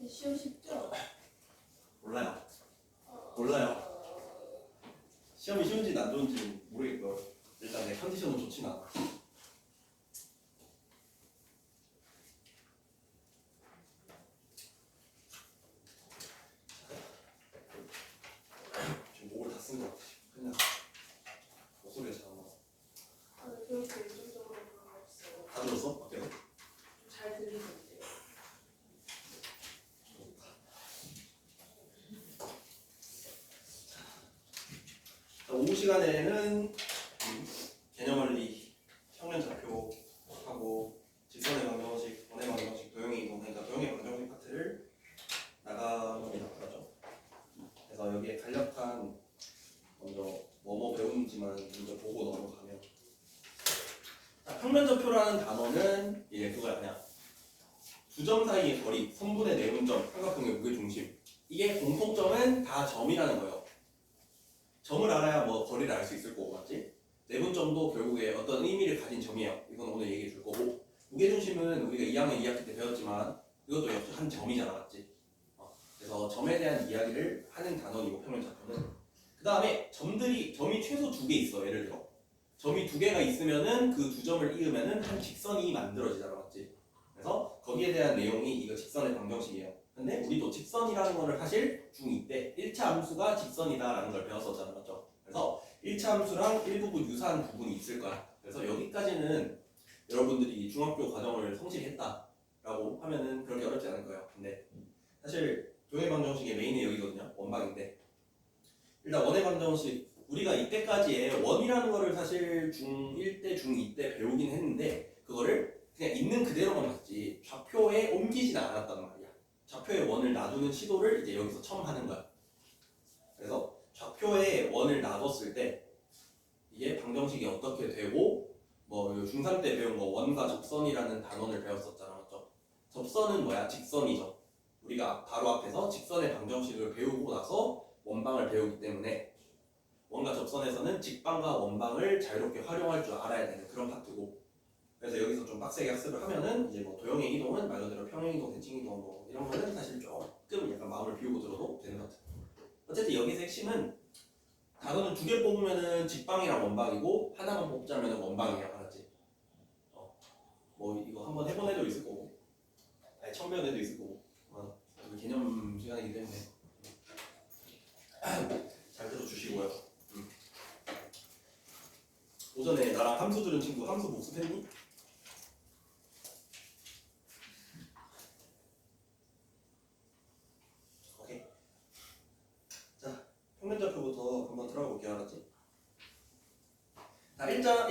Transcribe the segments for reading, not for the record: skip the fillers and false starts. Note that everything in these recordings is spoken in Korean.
시험 쉽죠? 몰라요. 시험이 쉬운지 안 좋은지 모르겠고요. 일단 내 컨디션은 좋진 않아. 지금 목을 다 쓴 것 같아. 그냥 목소리가 잘 안 나와. 그렇게 의존적으로 그런 거 없어요. 다 들었어? 어때요? 잘 들리던데요. 오후 시간에는 개념원리, 평면좌표 하고 직선의 방정식, 원의 방정식, 도형의 이동, 그러니까 도형의 방정식 파트를 나갑니다. 그렇죠? 그래서 여기에 간략한 먼저 뭐뭐 배우는지만 먼저 보고 넘어가면, 평면좌표라는 단어는 이제 그거야. 그냥 두 점 사이의 거리, 선분의 내분점, 삼각형의 무게중심, 이게 공통점은 다 점이라는 거예요. 점을 알아야 뭐 거리를 알 수 있을 거고, 맞지? 내분점도 결국에 어떤 의미를 가진 점이에요. 이건 오늘 얘기해 줄 거고, 무게중심은 우리가 2학년 2학기 때 배웠지만 이것도 역시 한 점이잖아, 맞지? 그래서 점에 대한 이야기를 하는 단원이고, 평면좌표는. 그 다음에 점이 최소 2개 있어. 예를 들어 점이 2개가 있으면은 그 두 점을 이으면은 한 직선이 만들어지잖아, 맞지? 그래서 거기에 대한 내용이 이거 직선의 방정식이에요. 근데 우리도 직선이라는 거를 사실 중2 때 1차 함수가 직선이다라는 걸 배웠었잖아, 맞죠? 그래서 1차 함수랑 일부분 유사한 부분이 있을 거야. 그래서 여기까지는 여러분들이 중학교 과정을 성실했다라고 하면은 그렇게 어렵지 않을 거예요. 근데 사실 도형의 방정식의 메인이 여기거든요. 원방인데, 일단 원의 방정식, 우리가 이때까지의 원이라는 거를 사실 중1 때, 중2 때 배우긴 했는데 그거를 그냥 있는 그대로만 봤지 좌표에 옮기지는 않았단 말이야. 좌표에 원을 놔두는 시도를 이제 여기서 처음 하는 거야. 그래서 좌표에 원을 놔뒀을 때 이게 방정식이 어떻게 되고, 뭐 중3 때 배운 거 원과 접선이라는 단원을 배웠었잖아, 맞죠? 접선은 뭐야? 직선이죠. 우리가 바로 앞에서 직선의 방정식을 배우고 나서 원방을 배우기 때문에 원과 접선에서는 직방과 원방을 자유롭게 활용할 줄 알아야 되는 그런 파트고, 그래서 여기서 좀 빡세게 학습을 하면은 이제 뭐 도형의 이동은 말 그대로 평행이동, 대칭이동 뭐 이런 거는 사실 조금 약간 마음을 비우고 들어도 되는 것 같아요. 어쨌든 여기서 핵심은 단어는 2개 뽑으면은 직방이랑 원방이고, 하나만 뽑자면은 원방이야, 알았지? 뭐 이거 한번 해본 애도 있을 거고, 아니 처음 배운 애도 있을 거고, 개념 시간이기 때문에 잘 들어주시고요. 오전에 나랑 함수 들은 친구 함수 복습했니? 오케이. 자, 평면좌표부터 한번 들어가 볼게요, 알았지? 자, 일단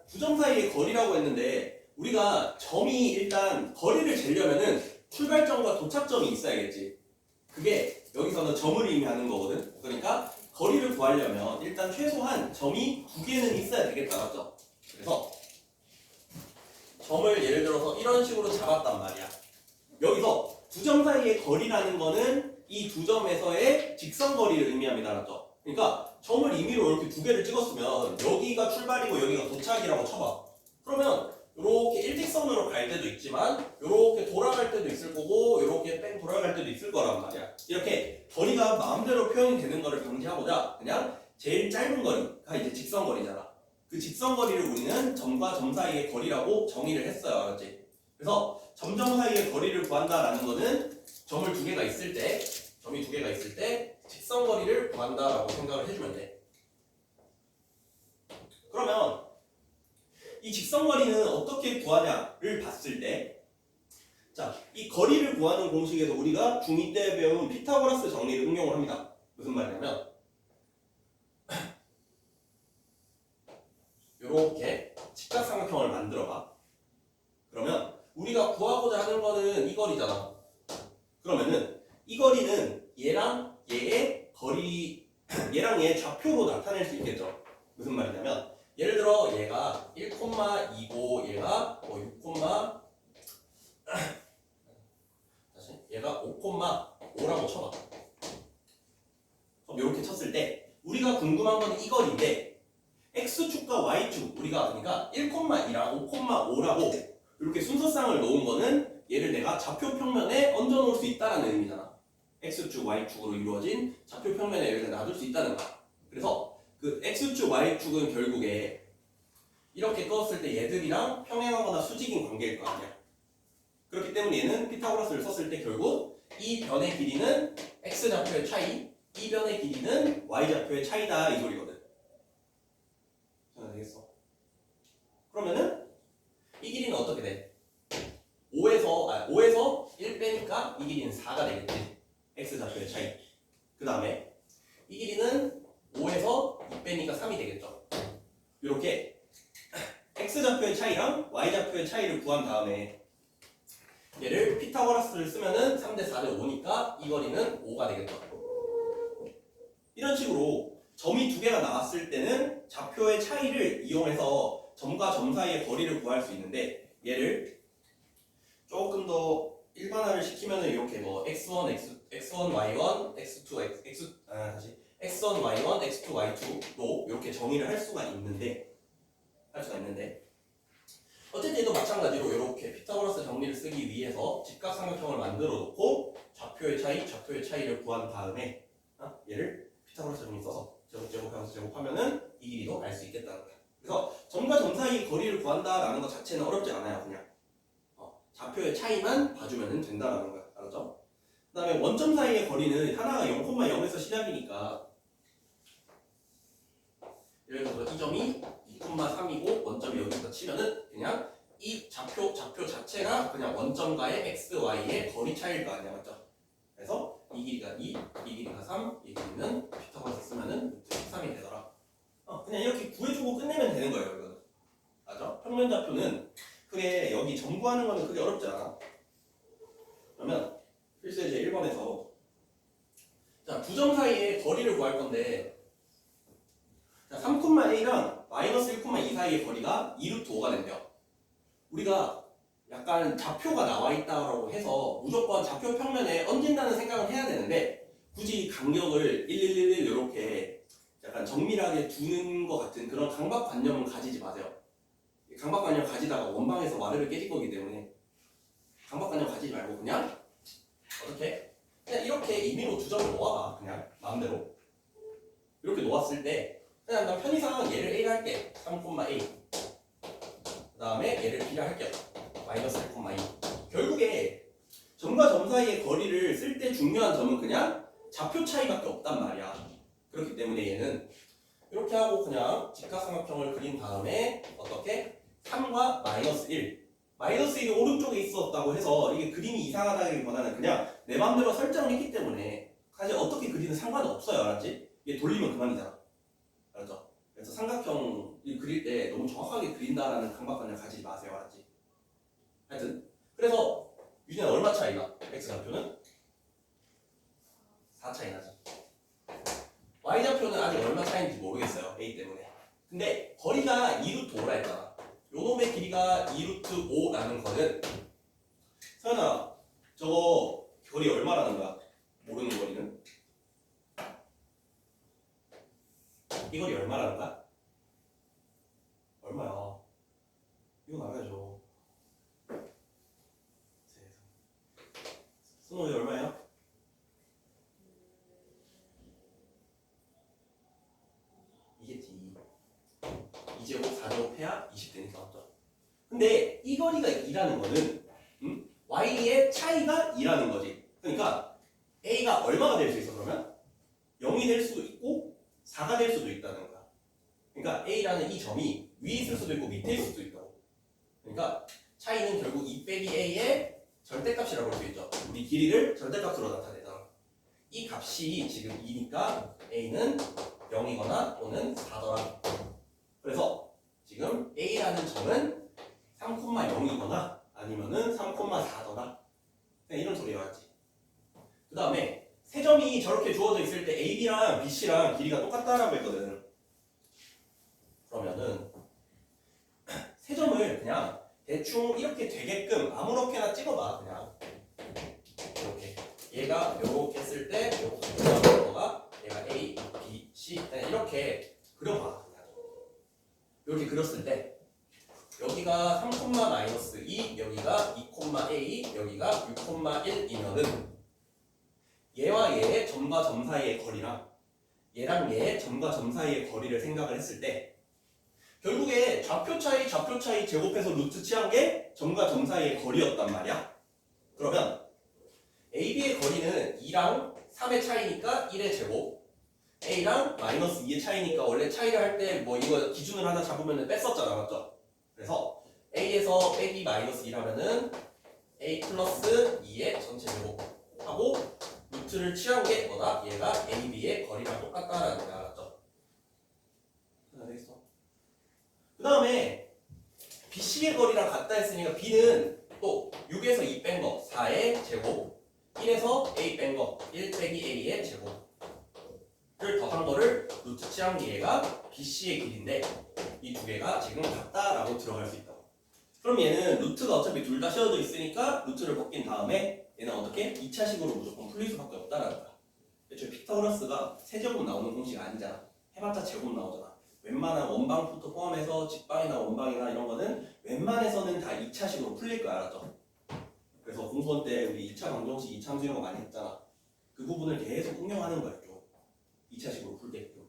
두 점 사이의 거리라고 했는데, 우리가 점이 일단 거리를 재려면은 출발점과 도착점이 있어야겠지. 그게 여기서는 점을 의미하는 거거든. 그러니까 거리를 구하려면 일단 최소한 점이 2개는 있어야 되겠다, 맞죠? 그래서 점을 예를 들어서 이런 식으로 잡았단 말이야. 여기서 두 점 사이의 거리라는 거는 이 두 점에서의 직선 거리를 의미합니다, 맞죠? 그러니까 점을 임의로 이렇게 2개를 찍었으면 여기가 출발이고 여기가 도착이라고 쳐봐. 그러면 이렇게 일직선으로 갈 때도 있지만 이렇게 돌아갈 때도 있을 거고, 이렇게 뺑 돌아갈 때도 있을 거란 말이야. 이렇게 거리가 마음대로 표현이 되는 거를 방지하고자 그냥 제일 짧은 거리가 이제 직선 거리잖아. 그 직선 거리를 우리는 점과 점 사이의 거리라고 정의를 했어요, 알았지? 그래서 점점 사이의 거리를 구한다라는 거는 점을 2개가 있을 때, 점이 2개가 있을 때 직선 거리를 구한다라고 생각을 해주면 돼. 그러면 이 직선거리는 어떻게 구하냐를 봤을 때, 자, 이 거리를 구하는 공식에서 우리가 중2 때 배운 피타고라스 정리를 응용을 합니다. 무슨 말이냐면 이렇게 직각삼각형을 만들어봐. 그러면 우리가 구하고자 하는 거는 이 거리잖아. 그러면은 이 거리는 얘랑 얘의 거리, 얘랑 얘의 좌표로 나타낼 수 있겠죠. 무슨 말이냐면 예를 들어 얘가 1,2고 얘가 6, 다시 얘가 5,5라고 쳐봐. 그럼 이렇게 쳤을 때 우리가 궁금한 건 이 거리인데, x축과 y축 우리가 그러니까 1,2랑 5,5라고 이렇게 순서상을 놓은 거는 얘를 내가 좌표 평면에 얹어 놓을 수 있다라는 의미잖아. x축, y축으로 이루어진 좌표 평면에 얘를 놔둘 수 있다는 거야. 그래서 그 x축, y축은 결국에 이렇게 껐을 때 얘들이랑 평행하거나 수직인 관계일 거 아니야. 그렇기 때문에 얘는 피타고라스를 썼을 때 결국 이 변의 길이는 x좌표의 차이, 이 변의 길이는 y좌표의 차이다 이 소리거든. 잘 되겠어? 그러면은 이 길이는 어떻게 돼? 5에서 1 빼니까 이 길이는 4가 되겠지. x좌표의 차이. 그 다음에 이 길이는 5에서 2 빼니까 3이 되겠죠. 이렇게 x좌표의 차이랑 y좌표의 차이를 구한 다음에 얘를 피타고라스를 쓰면은 3대 4대 5니까 이 거리는 5가 되겠죠. 이런 식으로 점이 두 개가 나왔을 때는 좌표의 차이를 이용해서 점과 점 사이의 거리를 구할 수 있는데 얘를 조금 더 일반화를 시키면 이렇게 뭐 x1, x1, y1, x2, x1, y1, x2, y2로 이렇게 정의를 할 수가 있는데 어쨌든 얘도 마찬가지로 이렇게 피타고라스 정리를 쓰기 위해서 직각삼각형을 만들어 놓고 좌표의 차이를 구한 다음에 얘를 피타고라스 정리 써서 제곱하면서 제곱하면은 이 길이도 알 수 있겠다는 거야. 그래서 점과 점 사이 거리를 구한다라는 것 자체는 어렵지 않아요. 그냥 좌표의 차이만 봐주면 된다라는 거야. 알았죠? 그 다음에 원점 사이의 거리는 하나가 0,0에서 시작이니까 예를 들어서 이 점이 2,3이고 원점이 여기서 치면은 그냥 이 좌표 자체가 그냥 원점과의 x, y의 거리 차이일 거 아니야. 맞죠? 그래서 이 길이가 2, 이 길이가 3, 이 길이는 피타고라스 쓰면은 루트 13이 되더라. 그냥 이렇게 구해주고 끝내면 되는 거예요. 이거는. 맞죠? 평면 좌표는 크게 여기 점구하는 거는 크게 어렵지 않아. 그러면 필수예제 1번에서 자, 두 점 사이의 거리를 구할 건데 자, 3,a랑 마이너스 1,2 사이의 거리가 2루트 5가 된대요. 우리가 약간 좌표가 나와 있다고 해서 무조건 좌표 평면에 얹는다는 생각을 해야 되는데 굳이 간격을 1, 1, 1, 1 이렇게 약간 정밀하게 두는 것 같은 그런 강박관념은 가지지 마세요. 강박관념 가지다가 원방에서 와르르 깨질 거기 때문에 강박관념 가지지 말고 그냥 어떻게? 그냥 이렇게 임의로 두 점을 놓아봐. 그냥 마음대로 이렇게 놓았을 때 그냥 난 편의상 얘를 A를 할게. 3,A 그 다음에 얘를 B를 할게요. 마이너스 1,2 결국에 점과 점 사이의 거리를 쓸 때 중요한 점은 그냥 좌표 차이밖에 없단 말이야. 그렇기 때문에 얘는 이렇게 하고 그냥 직각삼각형을 그린 다음에 어떻게? 3과 마이너스 1 마이너스 1이 오른쪽에 있었다고 해서 이게 그림이 이상하다기보다는 그냥 내 맘대로 설정을 했기 때문에 사실 어떻게 그리든 상관은 없어요. 알았지? 얘 돌리면 그만이잖아. 알았죠? 그래서 삼각형 그릴 때 너무 정확하게 그린다라는 강박관념 가지지 마세요. 알았지? 하여튼 그래서 유진아 얼마 차이나? x좌표는? 4 차이 나지. y좌표는 아직 얼마 차이인지 모르겠어요. a 때문에. 근데 거리가 2루트 5라 했잖아. 요놈의 길이가 2루트 5라는 거는 서연아 저거 거리 얼마라는 거야? 모르는 거리는? 이 거리 얼마라는 거야? 얼마야? 이거 나가야죠. 수능이 얼마예요? 이겠지. 2제곱 4제곱 해야 20되니까 맞죠? 근데 이 거리가 2라는 거는 y의 차이가 2라는 거지. 그러니까 a가 얼마가 될 수 있어 그러면? 0이 될 수도 있고 4가 될 수도 있다는 거야. 그러니까 a라는 이 점이 위에 있을 수도 있고 밑에 있을 수도 있다고. 그러니까 차이는 결국 2 빼기 a의 절대값이라고 볼 수 있죠. 우리 길이를 절대값으로 나타내잖아. 이 값이 지금 2니까 a는 0이거나 또는 4더라. 그래서 지금 a라는 점은 3,0이거나 아니면은 3,4더라. 그냥 이런 소리가 왔지. 그 다음에 세 점이 저렇게 주어져 있을 때 AB랑 BC랑 길이가 똑같다라고 했거든. 그러면은 세 점을 그냥 대충 이렇게 되게끔 아무렇게나 찍어봐. 그냥 이렇게 얘가 요렇게 했을 때 요거가 얘가 A, B, C 이렇게 그려봐. 그냥 이렇게 그렸을 때 여기가 3,-2 여기가 2,A 여기가 6,1이면은 얘와 얘의 점과 점 사이의 거리랑 얘랑 얘의 점과 점 사이의 거리를 생각을 했을 때 결국에 좌표 차이 제곱해서 루트 취한 게 점과 점 사이의 거리였단 말이야. 그러면 AB의 거리는 2랑 3의 차이니까 1의 제곱, A랑 마이너스 2의 차이니까 원래 차이를 할 때 뭐 이거 기준을 하나 잡으면 뺐었잖아, 맞죠? 그래서 A에서 빼기 마이너스 2라면은 A 플러스 2의 전체 제곱 하고 루트를 취한 게 뭐다? 얘가 AB의 거리랑 똑같다라는 거야, 맞죠? 그 다음에 BC의 거리랑 같다 했으니까 B는 또 6에서 2 뺀 거 4의 제곱 1에서 A 뺀 거 1 빼기 A의 제곱을 더한 거를 루트 취한 게 얘가 BC의 길인데 이 두 개가 지금 같다라고 들어갈 수 있다고. 그럼 얘는 루트가 어차피 둘 다 씌워져 있으니까 루트를 벗긴 다음에 얘는 어떻게? 2차식으로 무조건 풀릴 수밖에 없다라는 거야. 애초에 피타고라스가 세제곱 나오는 공식 아니잖아. 해봤자 제곱 나오잖아. 웬만한 원방부터 포함해서 직방이나 원방이나 이런 거는 웬만해서는 다 2차식으로 풀릴 거야, 알았죠? 그래서 공부원 때 우리 2차 방정식, 2차 수영 많이 했잖아. 그 부분을 계속 응용하는 거야, 좀. 2차식으로 풀게끔.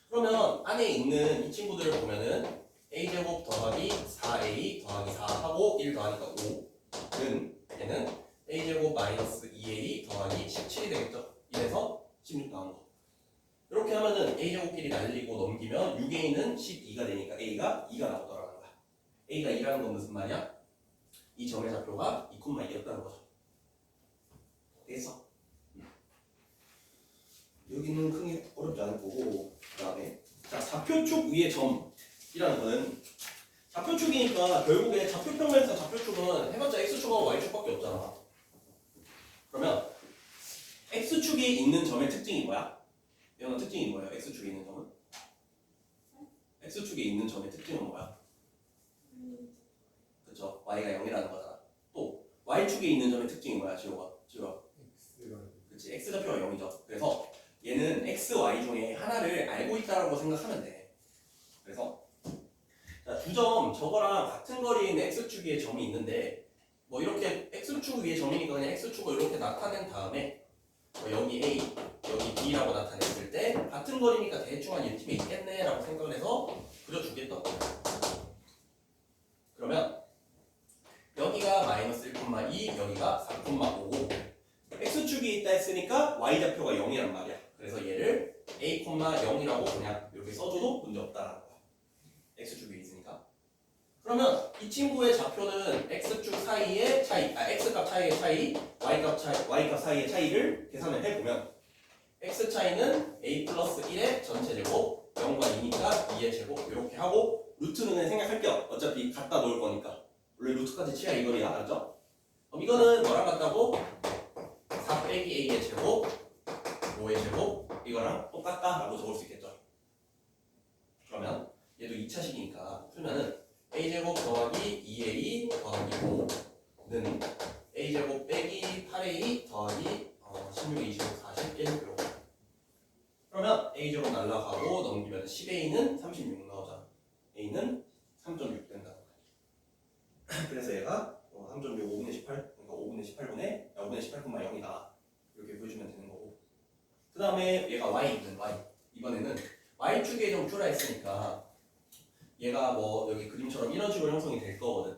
그러면 안에 있는 이 친구들을 보면은 a제곱 더하기 4a 더하기 4 하고 1 더하니까 5는 얘는 a제곱 마이너스 2a 더하기 17이 되겠죠? 이래서 16 나온 거. 이렇게 하면은 a제곱끼리 날리고 넘기면 6a는 12가 되니까 a가 2가 나오더라는 거야. a가 2라는 건 무슨 말이야? 이 점의 좌표가 2,2였다는 거죠. 됐어? 여기는 크게 어렵지 않을 거고, 그 다음에 자, 좌표축 위의 점이라는 거는 좌표축이니까 결국에 좌표평면에서 좌표축은 해봤자 x축하고 y축밖에 없잖아. 그러면 x축에 있는 점의 특징이 뭐야? 이런 특징이 뭐예요? x축에 있는 점은? x축에 있는 점의 특징은 뭐야? 그쵸? y가 0이라는 거잖아. 또 y축에 있는 점의 특징이 뭐야? 지호가? 그치, x좌표가 0이죠. 그래서 얘는 x, y 중에 하나를 알고 있다고 생각하면 돼. 그래서 두 점 저거랑 같은 거리에 있는 x축 위에 점이 있는데 뭐 이렇게 x축 위에 점이니까 그냥 x축을 이렇게 나타낸 다음에 뭐 여기 A, 여기 B라고 나타냈을 때 같은 거리니까 대충 한 이쯤에 있겠네 라고 생각을 해서 그려주겠다. 그러면 여기가 마이너스 1,2, 여기가 4,5. x축이 있다 했으니까 y좌표가 0이란 말이야. 그래서 얘를 a, 0이라고 그냥 이렇게 써줘도 문제없다라는 거야. x축이 있으니까. 그러면 이 친구의 좌표는 x축 사이의 차이, x값 차이의 차이, y값 사이의 차이를 계산을 해보면 x 차이는 a 플러스 1의 전체 제곱, 0과 2니까 2의 제곱 이렇게 하고 루트는 생각할게요. 어차피 갖다 놓을 거니까. 원래 루트까지 치야 이거리야, 알았죠? 그럼 이거는 뭐랑 같다고? 4 빼기 a의 제곱, 5의 제곱 이거랑 똑같다 라고 적을 수 있겠죠. 그러면 얘도 2차식이니까 풀면은 a제곱 더하기 2a 더하기 5는 a제곱 빼기 8a 더하기 16, 25, 41 이렇게. 그러면 a제곱 날라가고 넘기면 10a는 36 나오잖아. a는 3.6 된다는 거야. 그래서 얘가 3.6 5분의 18, 그러니까 5분의 18분의 18,0이다 이렇게 보여주면 되는 거고. 그 다음에 얘가 y는 y. 이번에는 y축의 점 큐라 했으니까 얘가 뭐 여기 그림처럼 이런 식으로 형성이 될 거거든.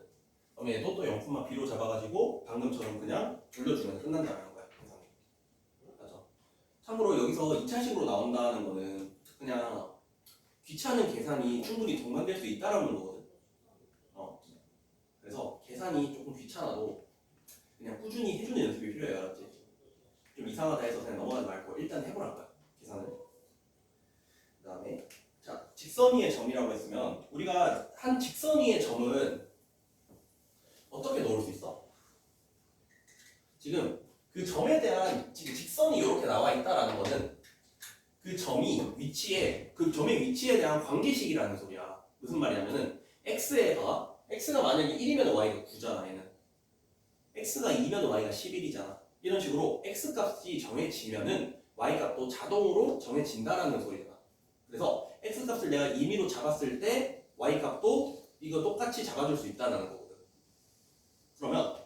그럼 얘도 또 0,b로 잡아가지고 방금처럼 그냥 돌려주면 끝난다는 거야. 항상. 맞죠? 참고로 여기서 2차식으로 나온다는 거는 그냥 귀찮은 계산이 충분히 동반될 수 있다라는 거거든. 그래서 계산이 조금 귀찮아도 그냥 꾸준히 해주는 연습이 필요해요. 알았지? 좀 이상하다 해서 그냥 넘어가지 말고 일단 해보란 거야. 계산을. 그 다음에 자, 직선 위의 점이라고 했으면 우리가 한 직선 위의 점은 어떻게 넣을 수 있어? 지금 그 점에 대한 지금 직선이 이렇게 나와 있다라는 거는 그 점이 위치에 그 점의 위치에 대한 관계식이라는 소리야. 무슨 말이냐면은 x에가 만약에 1이면 y가 9잖아. 얘는 x가 2면 y가 11이잖아. 이런 식으로 x 값이 정해지면은 y 값도 자동으로 정해진다라는 소리잖아. 그래서 x 값을 내가 임의로 잡았을 때 y 값도 이거 똑같이 잡아줄 수 있다는 거거든. 그러면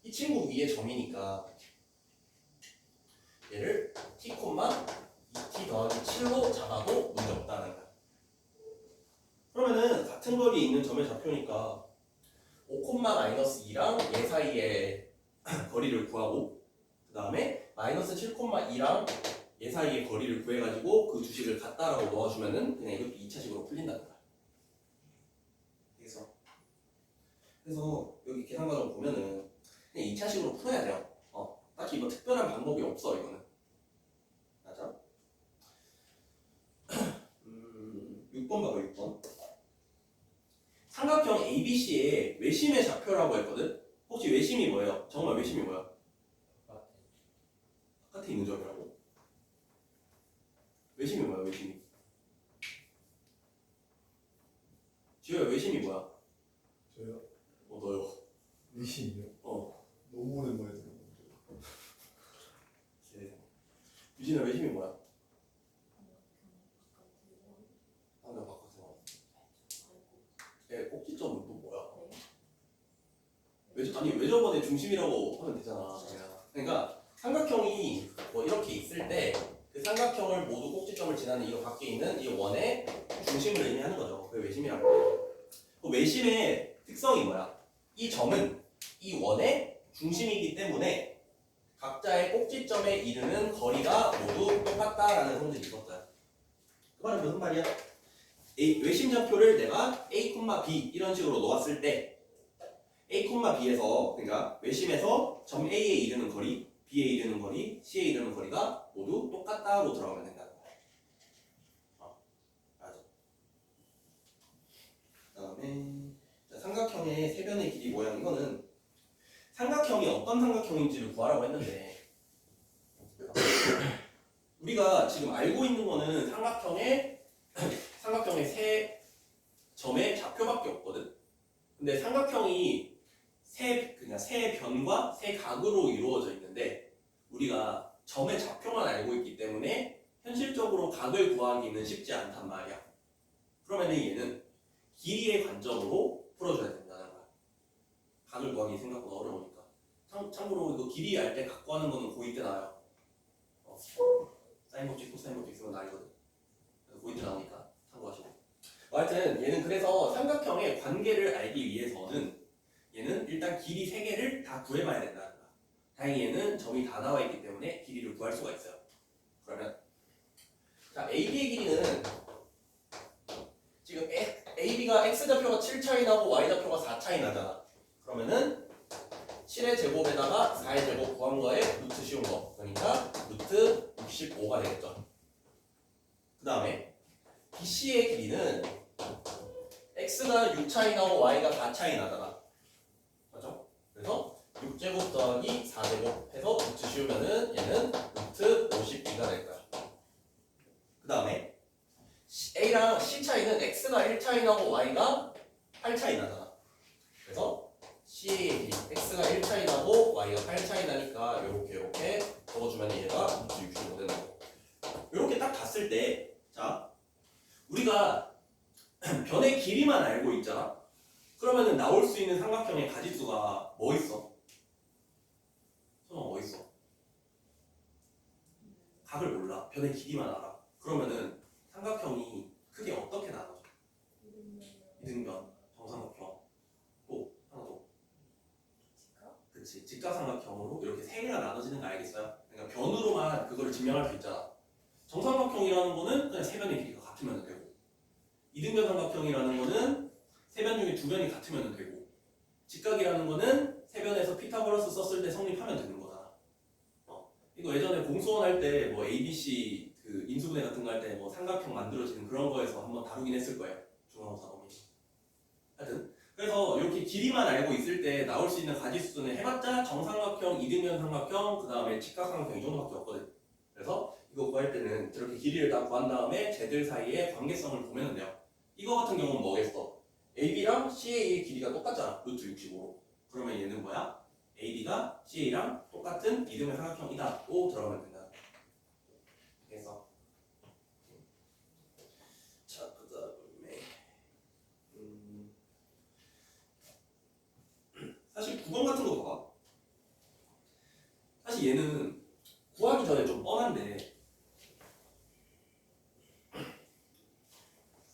이 친구 위에 점이니까 얘를 t, 2t 더하기 7로 잡아도 문제 없다는 거야. 그러면은 같은 거리에 있는 점의 좌표니까 5,-2랑 얘 사이의 거리를 구하고 그 다음에 -7,2랑 얘 사이의 거리를 구해가지고 그 주식을 같다라고 넣어주면은 그냥 이것도 2차식으로 풀린다는 거야. 그래서 여기 계산 과정 보면은 그냥 2차식으로 풀어야 돼요. 딱히 뭐 특별한 방법이 없어 이거는. 맞아? 6번 봐봐 6번. 삼각형 ABC의 외심의 좌표라고 했거든? 혹시 외심이 뭐예요? 정말 외심이 뭐야? 바깥에 있는 점이라고? 외심이 뭐야 외심이? 지효야 외심이 뭐야? 저요? 너요. 의심이요? 너무 오랜만에 들어봤는데. 유진아 외심이 뭐야? 방금 바꿨어. 얘 꼭지점은 또 뭐야? 아니 외접원의 중심이라고 하면 되잖아. 그러니까 삼각형이 뭐 이렇게 있을 때 그 삼각형을 모두 꼭지점을 지나는 이 밖에 있는 이 원의 중심을 의미하는 거죠. 그게 외심이라고 해요. 그 외심의 특성이 뭐야? 이 점은 이 원의 중심이기 때문에 각자의 꼭지점에 이르는 거리가 모두 똑같다라는 성질이 있었어요. 그 말은 무슨 말이야? 외심 좌표를 내가 A, B 이런 식으로 놓았을 때 A, B에서 그러니까 외심에서 점 A에 이르는 거리, B에 이르는 거리, C에 이르는 거리가 모두 똑같다고 들어가면 된다는 거야. 맞아. 그다음에 삼각형의 세변의 길이 모양 이거는 삼각형이 어떤 삼각형인지를 구하라고 했는데 우리가 지금 알고 있는 거는 삼각형의 세 점의 좌표밖에 없거든. 근데 삼각형이 그냥 세 변과 세 각으로 이루어져 있는데 우리가 점의 좌표만 알고 있기 때문에 현실적으로 각을 구하기는 쉽지 않단 말이야. 그러면 얘는 길이의 관점으로 풀어줘야 된다는 거야. 각을 구하기 생각보다 어려우니까. 참고로 이거 길이 알 때 각 구하는 거는 고2 때 나와요. 사인 법칙, 코사인 법칙 쓰면 나이거든. 그래서 고2 때 나오니까 참고하시고. 하여튼 얘는 그래서 삼각형의 관계를 알기 위해서는 얘는 일단 길이 3개를 다 구해봐야 된다는 거야. 다행히 얘는 점이 다 나와 있기 때문에 길이를 구할 수가 있어요. 그러면 자 AB의 길이는 지금 AB가 X좌표가 7 차이 나고 Y좌표가 4 차이 나잖아. 그러면은 7의 제곱에다가 4의 제곱 구한 거에 루트 씌운 거. 그러니까 루트 65가 되겠죠. 그 다음에 BC의 길이는 X가 6 차이 나고 Y가 4 차이 나잖아. 맞죠? 그래서 6제곱 더하기 4제곱 해서 루트 씌우면은 얘는 루트 52가 될 거야. 그 다음에 A랑 C 차이는 X가 1 차이 나고 Y가 8 차이 나잖아. 그래서 C의 길이 X가 1 차이 나고 Y가 8 차이 나니까 이렇게 적어주면 얘가 루트 65 되는 거고. 이렇게 딱 봤을 때 자 우리가 변의 길이만 알고 있잖아. 그러면은 나올 수 있는 삼각형의 가지수가 뭐 있어? 선아 뭐 있어? 각을 몰라. 변의 길이만 알아. 그러면은 삼각형이 크게 어떻게 나눠져? 이등변, 정삼각형, 또 하나 더. 그치. 직각삼각형으로 이렇게 3개가 나눠지는 거 알겠어요? 그러니까 변으로만 그거를 증명할 수 있잖아. 정삼각형이라는 거는 그냥 3변의 길이가 같으면 되고, 이등변 삼각형이라는 거는 3변 중에 2변이 같으면 되고, 직각이라는 거는 3변에서 피타고라스 썼을 때 성립하면 되는 거잖아. 이거 예전에 공수원 할 때 뭐 ABC 그 인수분해 같은 거 할 때 뭐 삼각형 만들어지는 그런 거에서 한번 다루긴 했을 거예요. 중앙사 범위. 하여튼 그래서 이렇게 길이만 알고 있을 때 나올 수 있는 가지수는 해봤자 정삼각형, 이등변 삼각형, 그 다음에 직각삼각형 이 정도밖에 없거든. 그래서 이거 구할 때는 저렇게 길이를 다 구한 다음에 쟤들 사이의 관계성을 보면 돼요. 이거 같은 경우는 뭐겠어? AB랑 CA의 길이가 똑같잖아. 루트 65로. 그러면 얘는 뭐야? AB가 CA랑 똑같은 이등변 삼각형이다고 들어가면 된다. 그래서 자, 그 다음에 사실 9번 같은 거 봐봐. 사실 얘는 구하기 전에 좀 뻔한데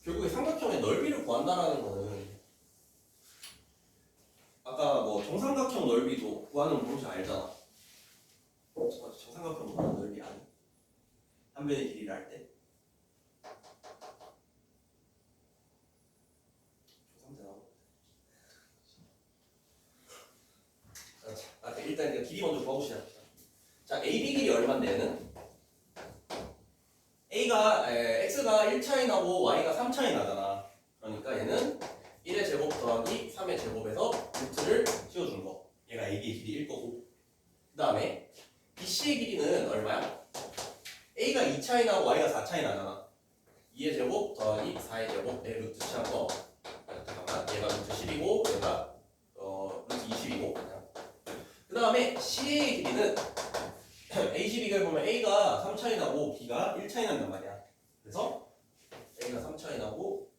결국에 삼각형의 넓이를 구한다라는 거는 아까 뭐 정삼각형 넓이도 구하는 방식 알잖아. 정삼각형 구하는 넓이 아니? 한 변의 길이를 할 때. 일단 길이 먼저 구하고 시작합시다. 자, AB 길이 얼마인데는? x가 1차이 나고 y가 3차이 나잖아. 그러니까 얘는 1의 제곱 더하기 3의 제곱에서 루트를 씌워주는 거. 얘가 AB의 길이 1거고. 그 다음에 BC의 길이는 얼마야? A가 2차이 나고 Y가 4차이 나잖아. 2의 제곱 더하기 4의 제곱의 루트 취한 거. 잠깐만, 얘가 루트 10이고 얘가 루트 20이고. 그 다음에 C의 길이는 AC 비교해 보면 A가 3차이 나고 B가 1차이 난단 말이야. 그래서 A가 3차이 나고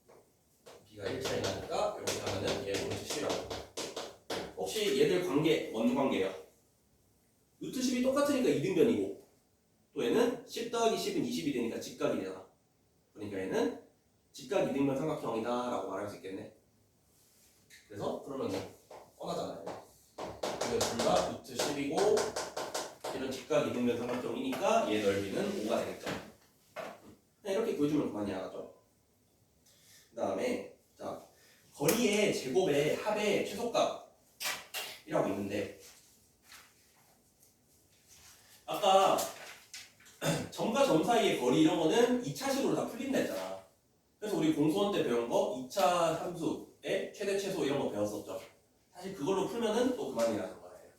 B가 1차이 나니까 이렇게 하면은 얘 루트 10이라고. 혹시 얘들 관계 뭔 관계예요? 루트 10이 똑같으니까 이등변이고 또 얘는 10 더하기 10은 20이 되니까 직각이 되잖아. 그러니까 얘는 직각 이등변 삼각형이다 라고 말할 수 있겠네. 그래서 그러면 뻔하잖아요. 이거 둘 다 루트 10이고 이런 직각 이등변 삼각형이니까 얘 넓이는 5가 되겠죠. 이렇게 구해주면 그만이야. 알았죠? 그 다음에 자 거리의 제곱의 합의 최소값이라고 있는데 아까 점과 점 사이의 거리 이런 거는 2차식으로 다 풀린다 했잖아. 그래서 우리 공수원 때 배운 거 2차 함수의 최대 최소 이런 거 배웠었죠. 사실 그걸로 풀면은 또 그만이라는 거예요.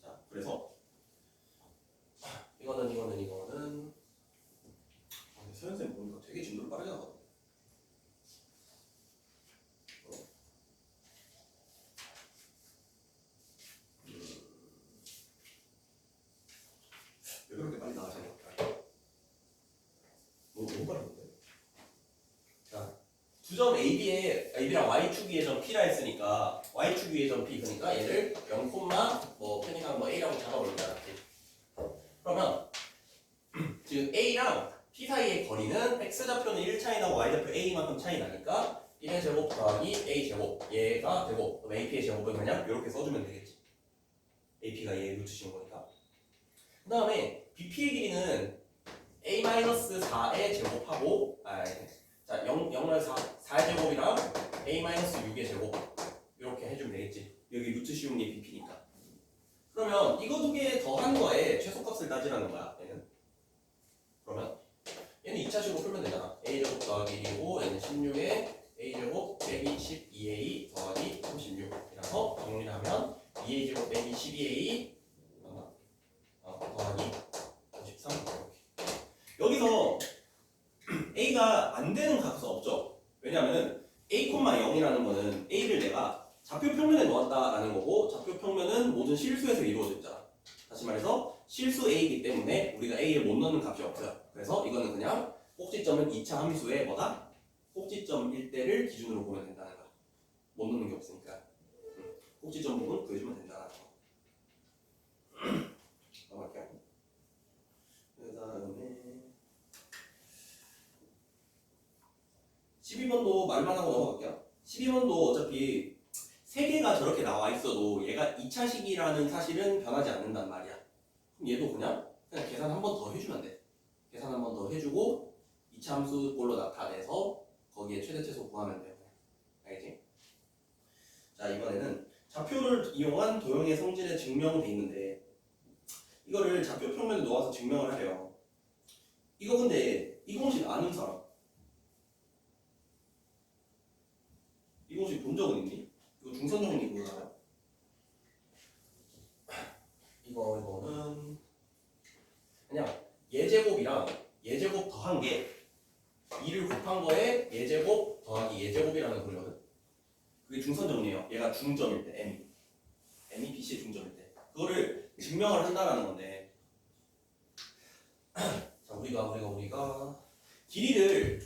자, 그래서 이거는 서현쌤 보니까 되게 진도를 빠르게 나가거든. 왜 그렇게 빨리 나가시냐? 너무 빠른데? 자, 두 점 AB랑 Y축 위의 점 P라 했으니까 Y축 위의 점 P 그러니까 얘를 0, 뭐 편의상 뭐 A라고 잡아볼게 알았지? 그러면 지금 A랑 P 사이의 거리는 X좌표는 1차이 나고 Y좌표 A만큼 차이 나니까 1의 제곱 더하기 A 제곱 얘가 되고 그럼 AP의 제곱은 그냥 이렇게 써주면 되겠지. AP가 얘 루트 씌운 거니까. 그 다음에 BP의 길이는 A-4의 제곱하고 자 4의 제곱이랑 A-6의 제곱 이렇게 해주면 되겠지. 여기 루트 씌운 게 BP니까. 그러면 이거 두 개 더한 거에 최소값을 따지라는 거야. 얘는. 그러면 얘는 2차식으로 풀면 되잖아. A제곱 더하기 1이고 얘는 16에 A제곱 빼기 12A 더하기 36이라서 정리를 하면 2A제곱 빼기 12A 더하기 53 이렇게. 여기서 A가 안 되는 값은 없죠. 왜냐하면 A, 0이라는 거는 A를 내가 좌표 평면에 놓았다라는 거고 좌표 평면은 모든 실수에서 이루어져 있잖아. 다시 말해서 실수 A이기 때문에 우리가 A에 못 넣는 값이 없어요. 그래서 이거는 그냥 꼭지점은 2차 함수의 뭐다? 꼭지점일 때를 기준으로 보면 된다는 거야. 못 넣는 게 없으니까. 꼭지점 부분 구해주면 된다는 거. 넘어갈게요. 그 다음에 12번도 말만 하고 넘어갈게요. 12번도 어차피 3개가 저렇게 나와 있어도 얘가 2차식이라는 사실은 변하지 않는단 말이야. 그럼 얘도 그냥 계산 한 번 더 해주면 돼. 계산 한 번 더 해주고 2차 함수꼴로 나타내서 거기에 최대 최소 구하면 돼요. 알겠지? 자, 이번에는 좌표를 이용한 도형의 성질의 증명이 돼 있는데 이거를 좌표 평면에 놓아서 증명을 하래요. 이거 근데 이 공식 아는 사람? 이 공식 본 적은 있니? 이거 중선 정리 그거 알아요? 이거는 그냥 예제곱이랑 예제곱 더한 게 2를 곱한 거에 예제곱 더하기 예제곱이라는 소리거든. 그게 중선 정리예요. 얘가 중점일 때 M이 BC의 중점일 때 그거를 증명을 한다라는 건데 자 우리가 길이를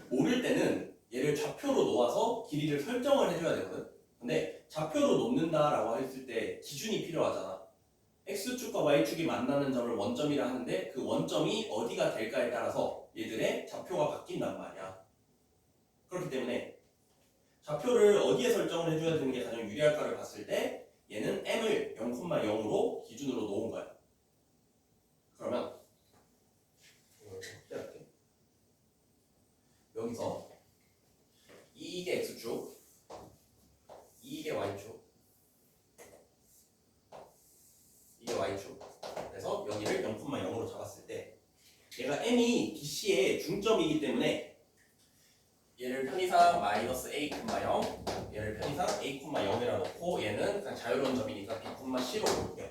모를 때는 얘를 좌표로 놓아서 길이를 설정을 해줘야 되거든. 근데 좌표로 놓는다라고 했을 때 기준이 필요하잖아. x축과 y축이 만나는 점을 원점이라 하는데 그 원점이 어디가 될까에 따라서 얘들의 좌표가 바뀐단 말이야. 그렇기 때문에 좌표를 어디에 설정을 해줘야 되는 게 가장 유리할까를 봤을 때 얘는 m을 0,0으로 기준으로 놓은 거야. 그러면 확대할게. 여기서 이게 x축, 이게 y축, 이게 y축. 그래서 여기를 0,0으로 잡았을 때 얘가 m이 BC의 중점이기 때문에 얘를 편의상 마이너스 a,0 얘를 편의상 a,0이라 놓고 얘는 그냥 자유로운 점이니까 b,c로 볼게요.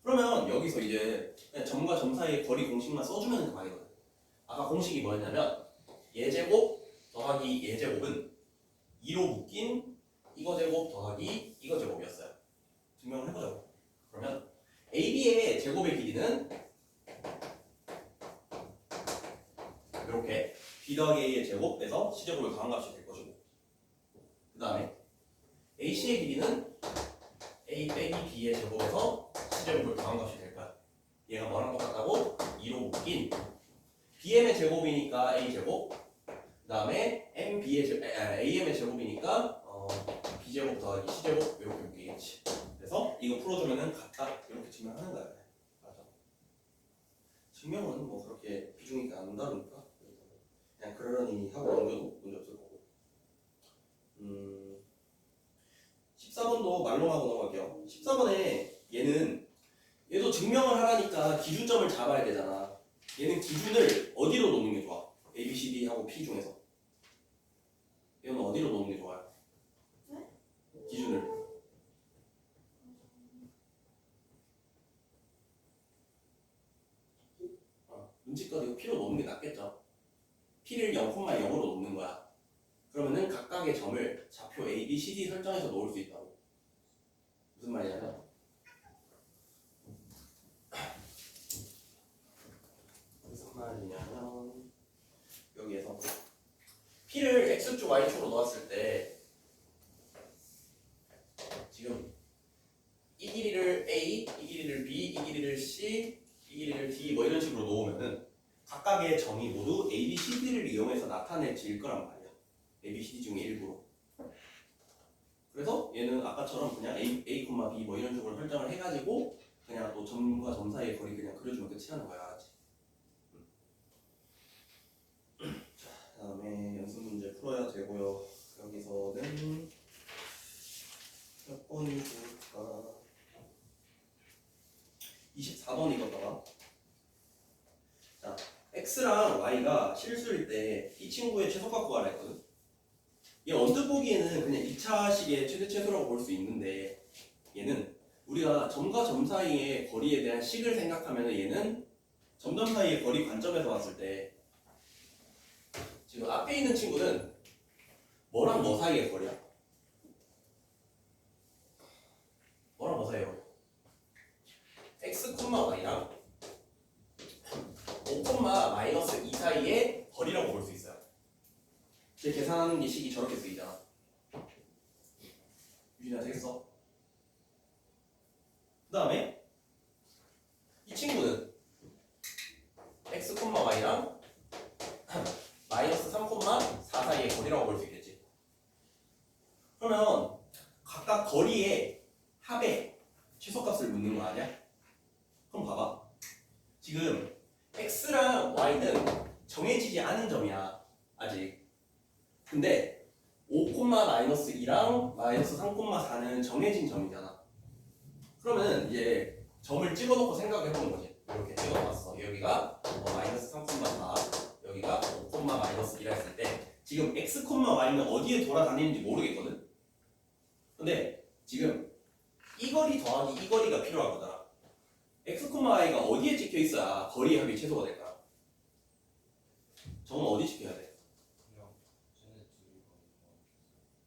그러면 여기서 이제 그냥 점과 점 사이의 거리 공식만 써주면 그만이거든. 아까 공식이 뭐였냐면 얘제곱 더하기 얘제곱은 2로 묶인 이거 제곱 더하기 이거 제곱이었어요. 증명을 해보자고. 그러면 AB의 제곱의 길이는 이렇게 B 더하기 A의 제곱에서 C제곱을 더한 값이 될 것이고 그 다음에 AC의 길이는 A 빼기 B의 제곱에서 C제곱을 더한 값이 될 거야. 얘가 뭐랑 똑같다고? 2로 묶인 BM의 제곱이니까 A제곱 그 다음에 AM의 제곱이니까 B제곱 더하기 C제곱 이렇게 묶이겠지. 그래서 이거 풀어주면은 같다 이렇게 증명하는 거야. 맞아. 증명은 뭐 그렇게 비중 있게 안 다루니까 그냥 그러려니 하고 넘겨도 문제 없을 거고. 14번도 말롱하고 넘어갈게요. 14번에 얘도 증명을 하라니까 기준점을 잡아야 되잖아. 얘는 기준을 어디로 놓는 게 좋아? A, B, C, D 하고 P 중에서 얘는 어디로 놓는 게 좋아요? 네? 기준을 눈치껏 이거 P로 놓는 게 낫겠죠? P를 0,0으로 놓는 거야. 그러면은 각각의 점을 좌표 A, B, C, D 설정해서 놓을 수 있다고. 무슨 말이냐면 여기에서 P를 X축, Y축으로 놓았을 때 지금 이 길이를 A, 이 길이를 B, 이 길이를 C, 이 길이를 D 뭐 이런 식으로 놓으면은 각각의 점이 모두 A, B, C, D를 이용해서 나타내질 거란 말이야. A, B, C, D 중에 일부로. 그래서 얘는 아까처럼 그냥 A, B 뭐 이런 식으로 설정을 해가지고 그냥 또 점과 점 사이의 거리 그냥 그려주면 끝이라는 거야. 알았지? 자, 그다음에 연습 문제 풀어야 되고요. 여기서는 몇 번이 좋을까? 24번 이거다가 자, X랑 Y가 실수일 때 이 친구의 최소값 구하라 했거든. 얘 언뜻 보기에는 그냥 2차식의 최대최소라고 볼 수 있는데 얘는 우리가 점과 점 사이의 거리에 대한 식을 생각하면 얘는 점점 사이의 거리 관점에서 봤을 때 지금 앞에 있는 친구는 뭐랑 뭐 사이의 거리야? 뭐랑 뭐 사이의 거리? X, Y랑 5,-2 사이의 거리라고 볼 수 있어요. 제 계산하는 게 식이 저렇게 쓰이잖아. 유진아 되겠어? 그 다음에 이 친구는 X, Y랑 -3,4 사이의 거리라고 볼 수 있겠지. 그러면 각각 거리의 합의 최소값을 묻는 거 아니야? 그럼 봐봐. 지금 X랑 Y는 정해지지 않은 점이야. 아직. 근데 5,-2랑 -3,4는 정해진 점이잖아. 그러면 이제 점을 찍어놓고 생각해보는 거지. 이렇게 찍어놨어. 여기가 -3,4, 여기가 5,-2라 했을 때 지금 X, Y는 어디에 돌아다니는지 모르겠거든. 근데 지금 이 거리 더하기 이 거리가 필요한 거잖아. X, Y가 어디에 찍혀 있어야 거리의 합이 최소가 될까? 점은 어디 찍혀야 돼?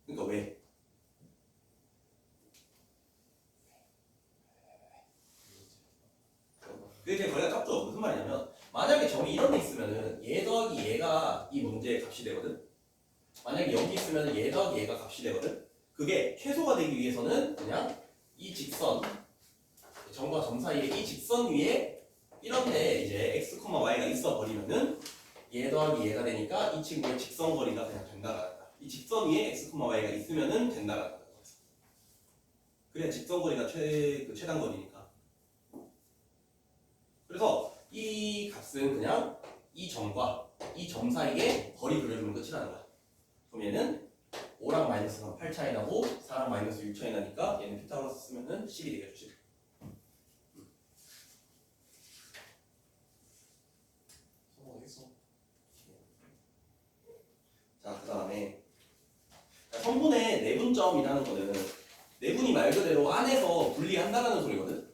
그러니까 왜? 그게 제일 거리가 작죠. 무슨 말이냐면 만약에 점이 이런 데 있으면은 얘 더하기 얘가 이 문제의 값이 되거든. 만약에 여기 있으면은 얘 더하기 얘가 값이 되거든. 그게 최소가 되기 위해서는 그냥 이 직선 점과 점 점 사이에 이 직선 위에 이런데 이제 x, y가 있어 버리면은 얘 더하기 얘가 되니까 이 친구의 직선 거리가 그냥 된다라는 거야. 이 직선 위에 x, y가 있으면은 된다라는 거야. 그래야 직선 거리가 최단 거리니까. 그래서 이 값은 그냥 이 점과 이 점 사이에 거리 그려주면 끝이라는 거야. 그럼 얘는 5랑 마이너스 3 8 차이 나고 4랑 마이너스 6 차이 나니까 얘는 피타고라스 쓰면은 10이 되겠죠. 10. 성공했어. 자, 그 다음에 선분의 내분점이라는 거는 내분이 말 그대로 안에서 분리한다라는 소리거든.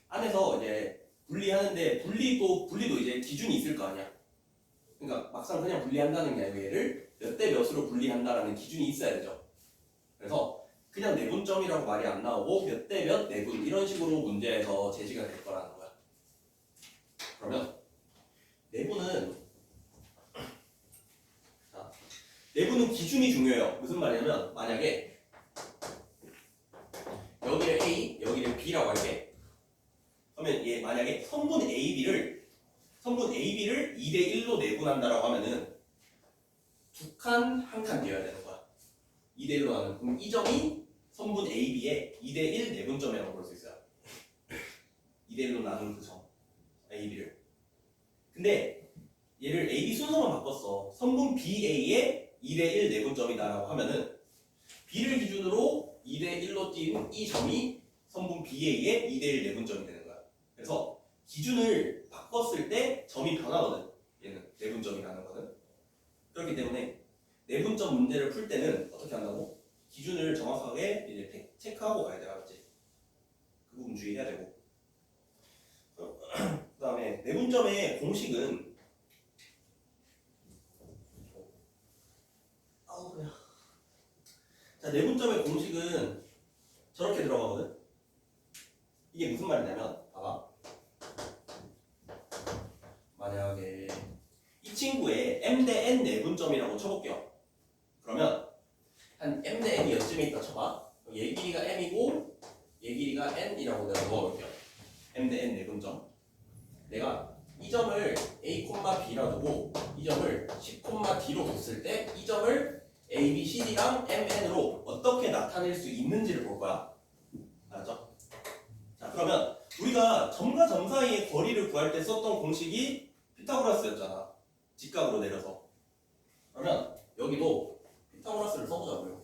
안에서 이제 분리하는데 분리도 이제 기준이 있을 거 아니야. 그러니까 막상 그냥 분리한다는 게 아니고 얘를 몇 대 몇으로 분리한다라는 기준이 있어야 되죠. 그래서 그냥 내분점이라고 말이 안 나오고 몇 대 몇 내분 이런 식으로 문제에서 제시가 될 거라는 거야. 그러면 내분은 내분은 기준이 중요해요. 무슨 말이냐면 만약에 여기를 A, 여기를 B라고 할게. 그러면 얘 만약에 선분 AB를 2대 1로 내분한다라고 하면은 두 칸, 한 칸 되어야 되는 거야. 2대 1로 하는. 그럼 이 점이 선분 AB의 2대 1 내분점이라고 부를 수 있어요. 2대 1로 나눈 그 점 AB를. 근데 얘를 AB 순서만 바꿨어. 선분 BA의 2대 1 내분점이다라고 하면은 B를 기준으로 2대 1로 띈 이 점이 선분 BA의 2대 1 내분점이 되는 거야. 그래서 기준을 바꿨을 때 점이 변하거든. 얘는 내분점이라는 거는. 그렇기 때문에 내분점 문제를 풀 때는 어떻게 한다고? 기준을 정확하게 이제 체크하고 가야 돼. 알았지? 그 부분 주의해야 되고. 그 다음에 내분점의 공식은 그냥. 자, 내분점의 공식은 저렇게 들어가거든. 이게 무슨 말이냐면 봐봐. 만약에 이 친구의 m 대 n 내분점이라고 쳐볼게요. 그러면 한 m 대 n이 여쯤에 있다 쳐봐. 얘 길이가 m이고 얘 길이가 n이라고 내가 놓아볼게요. m 대 n 내분점. 내가 이 점을 a, b라 두고 이 점을 10, d로 뒀을 때 이 점을 a, b, c, d랑 m, n으로 어떻게 나타낼 수 있는지를 볼 거야. 알았죠? 자, 그러면 우리가 점과 점 사이의 거리를 구할 때 썼던 공식이 피타고라스였잖아. 직각으로 내려서. 그러면 여기도 피타고라스를 써보자고요.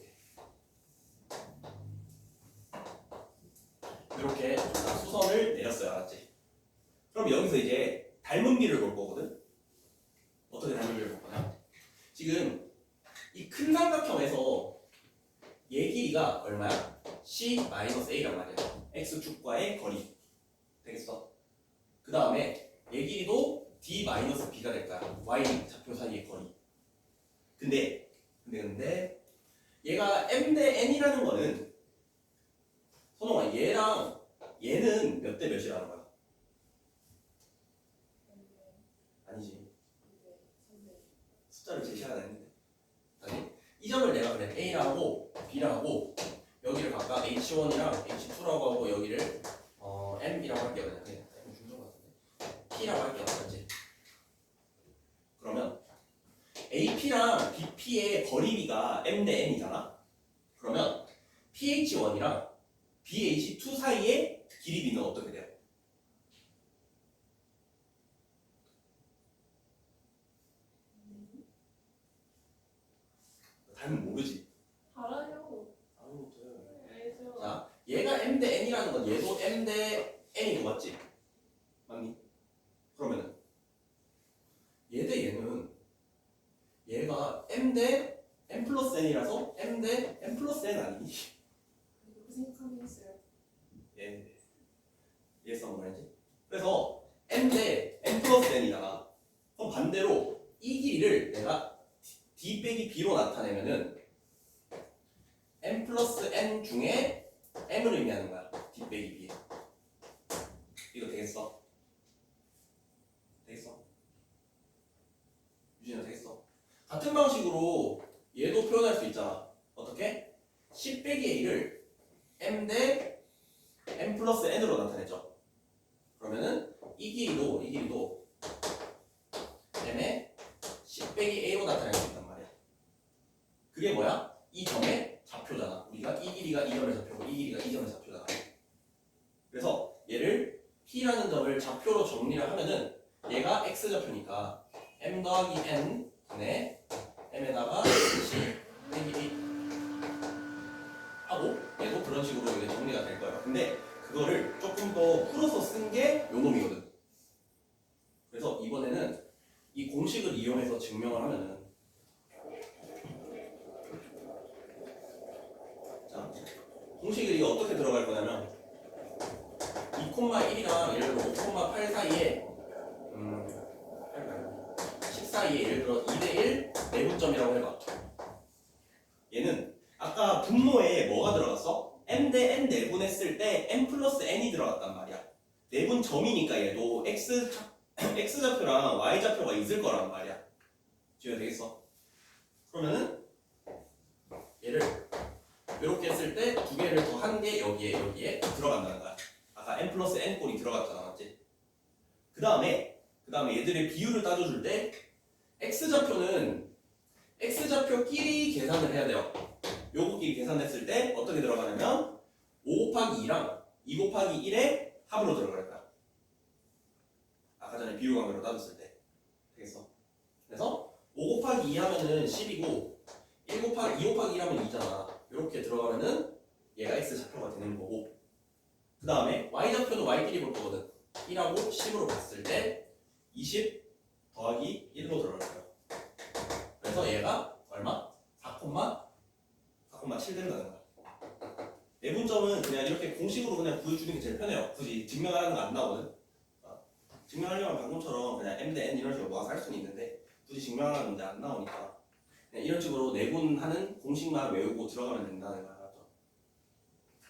이렇게 수선을 내렸어요. 알았지? 그럼 여기서 이제 닮은 비를 볼 거거든? 어떻게 닮은 비를 볼 거냐? 지금 이 큰 삼각형에서 얘 길이가 얼마야? C-A란 말이야. X축과의 거리. 되겠어? 그 다음에 얘 길이도 D-B가 될 거야. Y 좌표 사이의 거리. 근데 얘가 M 대 N이라는 거는 선홍아 얘랑 얘는 몇 대 몇이라는 거야? 아니지. 숫자를 제시하라 했는데. 아니, 이 점을 내가 그래 A라고 B라고 여기를 각각 H1이랑 H2라고 하고 여기를 M이라고 할게요. 그냥 M 중점 같은데 P라고 할게요. 맞지? 그러면 AP랑 BP의 거리비가 M 대 N이잖아. 그러면 PH1이랑 BH2 사이의 길이비는 어떻게 돼요? 닮으면 모르지. 알아요. 아무것도 돼. 알죠. 자, 얘가 M 대 N이라는 건 얘도 M 대 N이고 맞지? 맞니? 그러면은 얘 대 얘는 얘가 M 대 M 플러스 N이라서 M 대 M 플러스 N 아니니? 그 생각하긴 했어요. 얘 써는 거야지? 그래서 M 대 M 플러스 N이잖아. 그럼 반대로 이 길이를 내가 D 빼기 B로 나타내면은 M 플러스 N 중에 M을 의미하는 거야. D 빼기 B. 이거 되겠어? 되겠어? 유진아 되겠어? 같은 방식으로 얘도 표현할 수 있잖아. 어떻게? 10 빼기 A를 M 대 M 플러스 N n으로 나타냈죠. 그러면은 이 길이도 m의 10 빼기 a로 나타낼 수 있단 말이야. 그게 뭐야? 이 점의 좌표잖아. 우리가 이 길이가 이 점의 좌표고 이 길이가 이 점의 좌표잖아. 그래서 얘를 p라는 점을 좌표로 정리를 하면은 얘가 x좌표니까 m 더하기 n 분의 m에다가 c 빼기 a 하고 얘도 그런 식으로 이게 정리가 될 거예요. 근데 그거를 조금 더 풀어서 쓴 게 요 놈이거든. 그래서 이번에는 이 공식을 이용해서 증명을 하면은 자, 공식이 이게 어떻게 들어갈 거냐면 2,1이랑 예를 들어 5,8 사이에 10 사이에 예를 들어 2대1 내분점이라고 해봐. 얘는 아까 분모에 뭐가 들어갔어? m 대 n 내분했을 때 m 플러스 n이 들어갔단 말이야. 내분점이니까 얘도 x좌표랑 y좌표가 있을 거란 말이야. 지워야 되겠어? 그러면은 얘를 이렇게 했을 때 두 개를 더 한 게 여기에 들어간다는 거야. 아까 m 플러스 n 꼴이 들어갔잖아, 맞지? 그 다음에 얘들의 비율을 따져줄 때 x좌표는 x좌표끼리 계산을 해야 돼요. 요거끼리 계산했을 때 어떻게 들어가냐면 5 곱하기 2랑 2 곱하기 1의 합으로 들어갈 거야. 아까 전에 비율 관계로 따졌을 때. 되겠어? 그래서 5 곱하기 2 하면은 10이고 2 곱하기 1 하면 2잖아. 이렇게 들어가면은 얘가 x좌표가 되는 거고, 그 다음에 y좌표도 y끼리 볼 거거든. 1하고 10으로 봤을 때 20 더하기 1로 들어갈 거야. 그래서 얘가 얼마? 4,7 된다는 거야. 내분점은 그냥 이렇게 공식으로 그냥 보여주는 게 제일 편해요. 굳이 증명하는 거 안 나오거든. 증명하려면 방금처럼 그냥 m 대 n 이런 식으로 모아서 할 수는 있는데 굳이 증명하는 게 안 나오니까 그냥 이런 식으로 내분하는 공식만 외우고 들어가면 된다는 거야. 알았죠?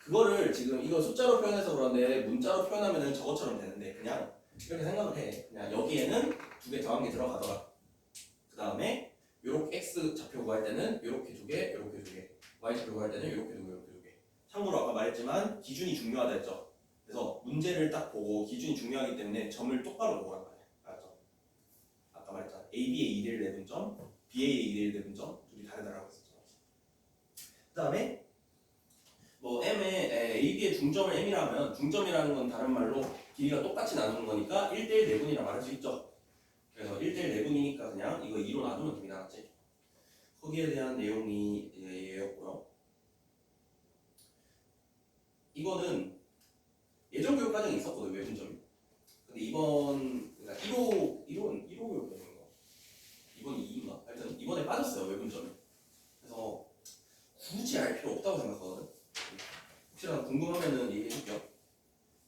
그거를 지금 이거 숫자로 표현해서 그런데 문자로 표현하면 저것처럼 되는데 그냥 이렇게 생각을 해. 그냥 여기에는 두 개 더한 게 들어가더라. 그 다음에 요렇게 x 좌표 구할 때는 요렇게 두 개, 요렇게 두 개, y 좌표 구할 때는 요렇게 두 개, 요렇게 두 개. 참고로 아까 말했지만 기준이 중요하다 했죠. 그래서 문제를 딱 보고 기준이 중요하기 때문에 점을 똑바로 보고 하는 거예요. 알았죠? 아까 말했잖아. AB의 2대1 내분점, BA의 2대1 내분점 둘이 다르다라고 했었죠. 그 다음에 뭐 AB의 중점을 M이라면 중점이라는 건 다른 말로 길이가 똑같이 나누는 거니까 1대1 내분이라 말할 수 있죠. 그래서 1대1 내분이니까 그냥 이거 2로 나누면 됩니다. 맞지? 거기에 대한 내용이 얘였고요. 이거는 예전 교육 과정에 있었거든요. 외분점이. 근데 이번 그러니까 1호 교육 과정인가? 이번이 2인가? 하여튼 이번에 빠졌어요. 외분점이. 그래서 굳이 알 필요 없다고 생각하거든. 혹시라도 궁금하면은 얘기해줄게요.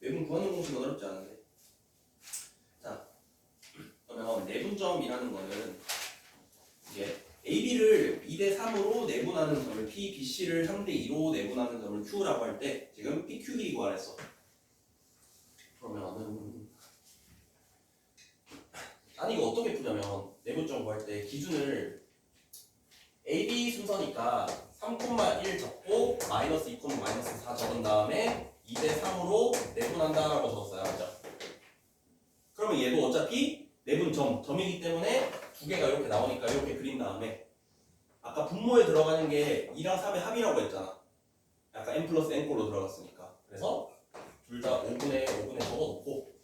외분 구하는 공식은 어렵지 않은데. 자, 그러면 내분점이라는 거는 이제 AB를 2대 3으로 내분하는 점을 P, BC를 3대 2로 내분하는 점을 Q라고 할 때 지금 PQ 길이 구하랬어. 그러면은 아니 이거 어떻게 푸냐면 내분점 구할 때 기준을 AB 순서니까 3,1 적고 마이너스 2, 마이너스 4 적은 다음에 2대 3으로 내분한다라고 적었어요. 맞죠? 그러면 얘도 어차피 내분점이기 때문에 두 개가 이렇게 나오니까 이렇게 그린 다음에 아까 분모에 들어가는 게 2랑 3의 합이라고 했잖아. 약간 n 플러스 n 꼴로 들어갔으니까. 그래서 둘 다 5분의 적어놓고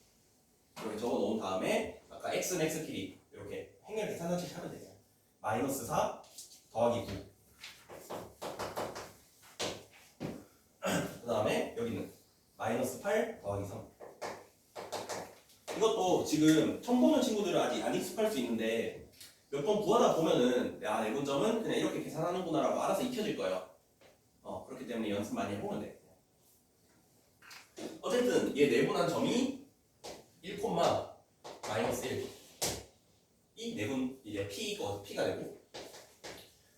이렇게 적어놓은 다음에 아까 x는 x끼리 이렇게 행렬 계산하듯이 하면 돼요. 마이너스 4 더하기 9. 그 다음에 여기는 마이너스 8 더하기 3. 이것도 지금 처음 보는 친구들은 아직 안 익숙할 수 있는데 몇 번 구하다 보면은 야 내분점은 그냥 이렇게 계산하는구나 라고 알아서 익혀질 거예요. 그렇기 때문에 연습 많이 해보면 돼. 어쨌든 얘 내분한 점이 1, 마이너스 1. 이 내분 이제 P가 되고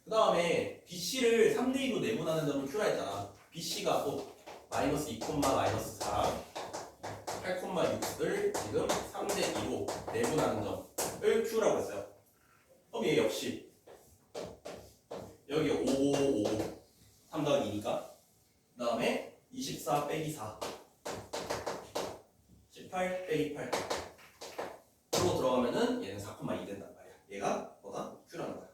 그 다음에 BC를 3대2로 내분하는 점을 Q라 했잖아. BC가 또 마이너스 2, 마이너스 4 8,6을 지금 3대2로 내분하는 점을 Q라고 했어요. 그럼 얘 역시 여기 5, 3 더하기 2니까 그 다음에 24 빼기 4 18 빼기 8 그러고 들어가면은 얘는 4,2 된단 말이야. 얘가 뭐다? Q라는 거야.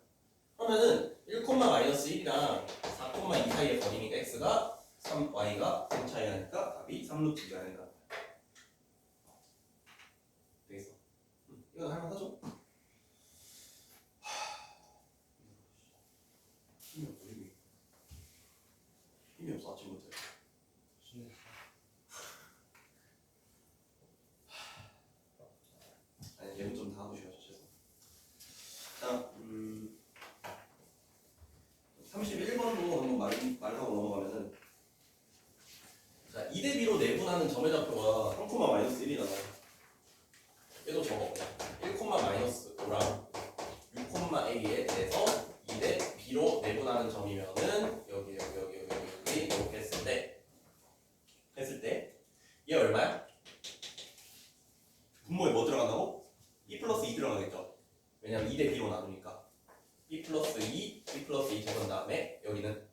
그러면은 1, 마이너스 1이랑 4,2 사이의 거리니까 x가 3, y가 3 차이 나니까 답이 3루트 2가 된다. 되겠어. 이건 할만하죠? 힘이 없어, 힘이. 힘이 없어, 아침부터. 아니, 얘는 좀 다 하고 싶어서 죄송. 자, 31번도 한번 말하고 넘어가면은 자, 2대 B로 내분하는 점의 좌표가 3, 마이너스 1이잖아. 얘도 적어. 1, 마이너스 5랑 6, A에 대해서 2대 B로 내분하는 점이면은 여기 이렇게 했을 때 얘 얼마야? 분모에 뭐 들어간다고? 2 플러스 2 들어가겠죠. 왜냐면 2대 B로 나누니까. 2 플러스 2 적은 다음에 여기는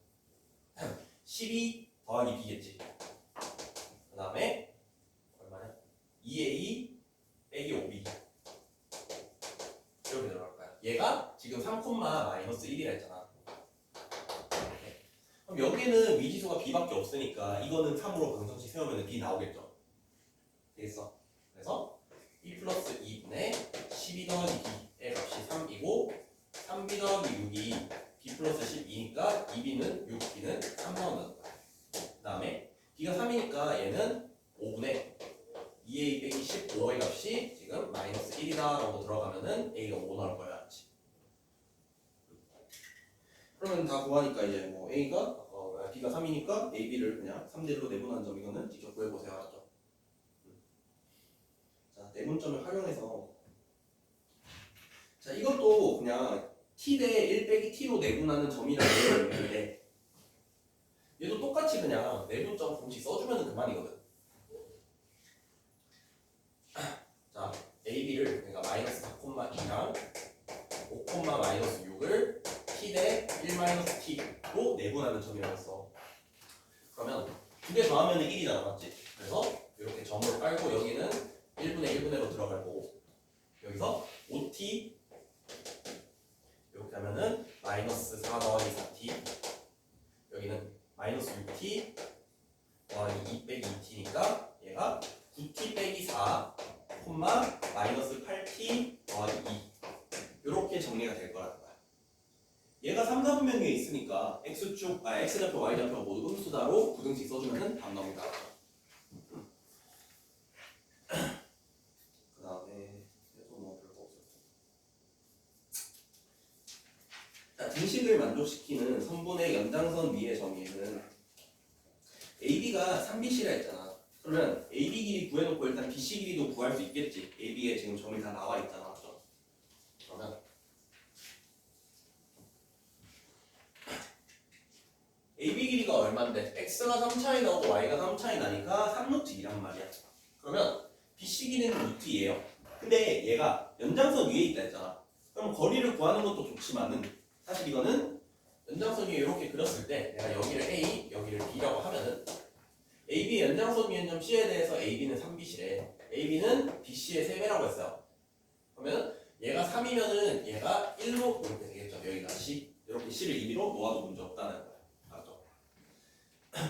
12 더하기 B겠지. 그 다음에 얼마냐? 2A 빼기 5B 이렇게 들어갈 거야. 얘가 지금 3, 마이너스 1이라 했잖아. 이렇게. 그럼 여기는 미지수가 B밖에 없으니까 이거는 3으로 방정식 세우면 B 나오겠죠. 되겠어? 그래서 2 플러스 2분의 12 더하기 B의 값이 3이고 3B 더하기 6이 B 플러스 12니까 2B는 6B는 3 나온다는 거야. 그 다음에 B가 3이니까 얘는 5분의 2A 빼기 15의 값이 지금 마이너스 1이다 라고 들어가면은 A가 5 나올 거야. 알지? 그러면 다 구하니까 이제 뭐 A가 B가 3이니까 A, B를 그냥 3대1로 내분한 점 이거는 직접 구해보세요. 알았죠? 자, 내분점을 활용해서 자, 이것도 그냥 t 대 1 빼기 t로 내분하는 점이라는 얘기인데 얘도 똑같이 그냥 내분점 공식 써주면 그만이거든. 자, AB를 그러니까 마이너스 4,2랑 5, 마이너스 6을 t 대 1 마이너스 t로 내분하는 점이라고 했어. 그러면 두 개 더하면 1이잖아, 맞지? 그래서 이렇게 점을 깔고 여기는 1분의 1분의로 들어갈 거고 여기서 5t 이렇게 하면은 마이너스 4 더하기 4t 여기는 마이너스 6t 더하기 2 빼기 2t니까 얘가 9t 빼기 4 마이너스 8t 더하기 2 이렇게 정리가 될 거라는 거야. 얘가 3, 4분면에 있으니까 x좌표, y좌표가 모두 음수다로 부등식 써주면 답 나옵니다. 그 다음에 또 뭐 별거 없었죠. 자, 등식을 만족시키는 선분의 연장선 위의 점이는 AB가 3BC라 했잖아. 그러면 AB 길이 구해놓고 일단 BC 길이도 구할 수 있겠지. AB에 지금 점이 다 나와 있잖아. 맞죠? 그러면 AB 길이가 얼만데? X가 3 차이 나고 Y가 3 차이 나니까 3루트 2란 말이야. 그러면 BC 길이는 루트 2예요. 근데 얘가 연장선 위에 있다 했잖아. 그럼 거리를 구하는 것도 좋지만은 사실 이거는 연장선 위에 이렇게 그렸을 때 내가 여기를 A, 여기를 B라고 하면은 AB 연장선 위의 점 C에 대해서 AB는 3BC래. AB는 BC의 3배라고 했어요. 그러면 얘가 3이면은 얘가 1로 이렇게 되겠죠. 여기가 C. 이렇게 C를 2B로 놓아도 문제 없다는 거야. 알았죠?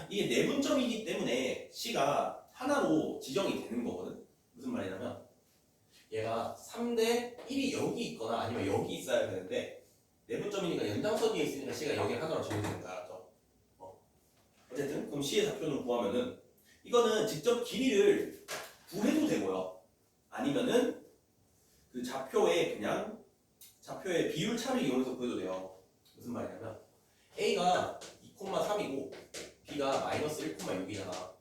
이게 내분점이기 때문에 C가 하나로 지정이 되는 거거든. 무슨 말이냐면 얘가 3대 1이 여기 있거나 아니면 여기 있어야 되는데 내분점이니까 연장선 위에 있으니까 C가 여기 하나로 정해지는 거야. 알았죠? 어쨌든 그럼 C의 좌표를 구하면은 이거는 직접 길이를 구해도 되고요. 아니면은 그 좌표의 비율 차를 이용해서 구해도 돼요. 무슨 말이냐면 A가 2,3이고 B가 마이너스 1,6이잖아.